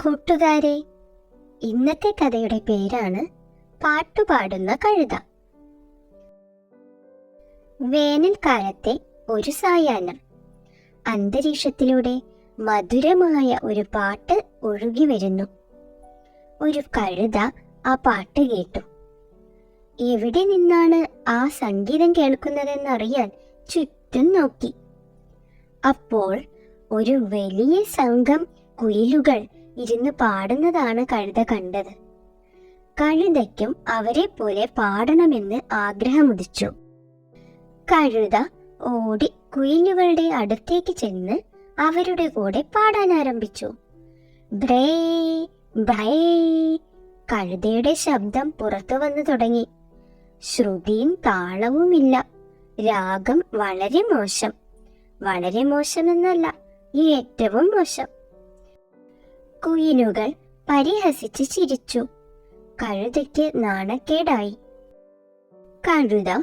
കൂട്ടുകാരെ, ഇന്നത്തെ കഥയുടെ പേരാണ് പാട്ടുപാടുന്ന കഴുത. വേനൽക്കാലത്തെ ഒരു സായാഹ്നം. അന്തരീക്ഷത്തിലൂടെ മധുരമായ ഒരു പാട്ട് ഒഴുകി വരുന്നു. ഒരു കഴുത ആ പാട്ട് കേട്ടു. എവിടെ നിന്നാണ് ആ സംഗീതം കേൾക്കുന്നതെന്നറിയാൻ ചുറ്റും നോക്കി. അപ്പോൾ ഒരു വലിയ സംഘം കുയിലുകൾ ഇരുന്ന് പാടുന്നതാണ് കഴുത കണ്ടത്. കഴുതയ്ക്കും അവരെ പോലെ പാടണമെന്ന് ആഗ്രഹമുദിച്ചു. കഴുത ഓടി കുയിലുകളുടെ അടുത്തേക്ക് ചെന്ന് അവരുടെ കൂടെ പാടാൻ ആരംഭിച്ചു. ബ്രേ ബ്രേ. കഴുതയുടെ ശബ്ദം പുറത്തു വന്നു തുടങ്ങി. ശ്രുതിയും താളവുമില്ല. രാഗം വളരെ മോശം. വളരെ മോശമെന്നല്ല, ഏറ്റവും മോശം. കുയിലുകൾ പരിഹസിച്ച് ചിരിച്ചു. കഴുതയ്ക്ക് നാണക്കേടായി. കഴുത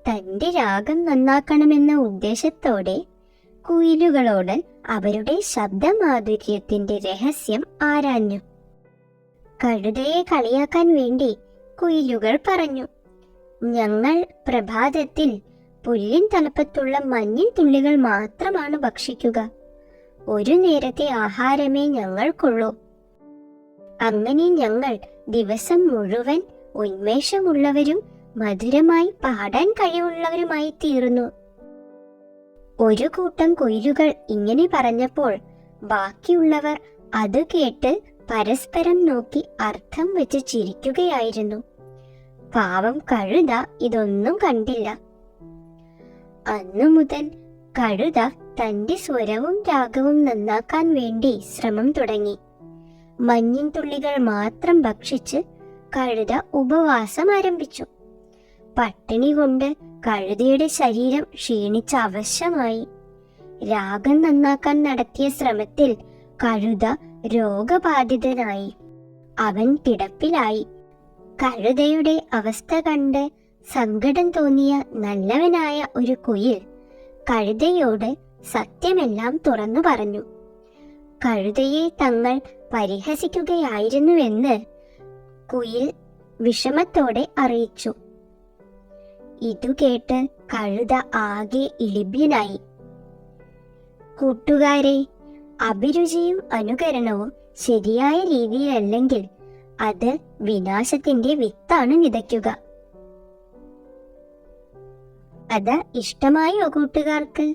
തന്റെ രാഗം നന്നാക്കണമെന്ന ഉദ്ദേശത്തോടെ കുയിലുകളോട് അവരുടെ ശബ്ദമാധുര്യത്തിന്റെ രഹസ്യം ആരാഞ്ഞു. കഴുതയെ കളിയാക്കാൻ വേണ്ടി കുയിലുകൾ പറഞ്ഞു, ഞങ്ങൾ പ്രഭാതത്തിൽ പുല്ലിൻ തലപ്പത്തുള്ള മഞ്ഞിൻ തുള്ളികൾ മാത്രമാണ് ഭക്ഷിക്കുക. ഒരു നേരത്തെ ആഹാരമേ ഞങ്ങൾക്കുള്ളൂ. അങ്ങനെ ഞങ്ങൾ ദിവസം മുഴുവൻ ഉന്മേഷമുള്ളവരും മധുരമായി പാടാൻ കഴിവുള്ളവരുമായി തീർന്നു. ഒരു കൂട്ടം കുയിലുകൾ ഇങ്ങനെ പറഞ്ഞപ്പോൾ ബാക്കിയുള്ളവർ അത് കേട്ട് പരസ്പരം നോക്കി അർത്ഥം വെച്ച് ചിരിക്കുകയായിരുന്നു. പാവം കഴുത ഇതൊന്നും കണ്ടില്ല. അന്നു മുതൽ കഴുത തന്റെ സ്വരവും രാഗവും നന്നാക്കാൻ വേണ്ടി ശ്രമം തുടങ്ങി. മഞ്ഞിൻ തുള്ളികൾ മാത്രം ഭക്ഷിച്ച് കഴുത ഉപവാസം ആരംഭിച്ചു. പട്ടിണി കൊണ്ട് കഴുതയുടെ ശരീരം ക്ഷീണിച്ച അവശമായി. രാഗം നന്നാക്കാൻ നടത്തിയ ശ്രമത്തിൽ കഴുത രോഗബാധിതനായി. അവൻ കിടപ്പിലായി. കഴുതയുടെ അവസ്ഥ കണ്ട് സങ്കടം തോന്നിയ നല്ലവനായ ഒരു കുയിൽ കഴുതയോട് സത്യമെല്ലാം തുറന്നു പറഞ്ഞു. കഴുതയെ തങ്ങൾ പരിഹസിക്കുകയായിരുന്നുവെന്ന് കുയിൽ വിഷമത്തോടെ അറിയിച്ചു. ഇതു കേട്ട് കഴുത ആകെ ഇളിഭ്യനായി. കൂട്ടുകാരെ, അഭിരുചിയും അനുകരണവും ശരിയായ രീതിയിലല്ലെങ്കിൽ അത് വിനാശത്തിന്റെ വിത്താണ് വിതയ്ക്കുക. അത് ഇഷ്ടമായോ കൂട്ടുകാർക്ക്?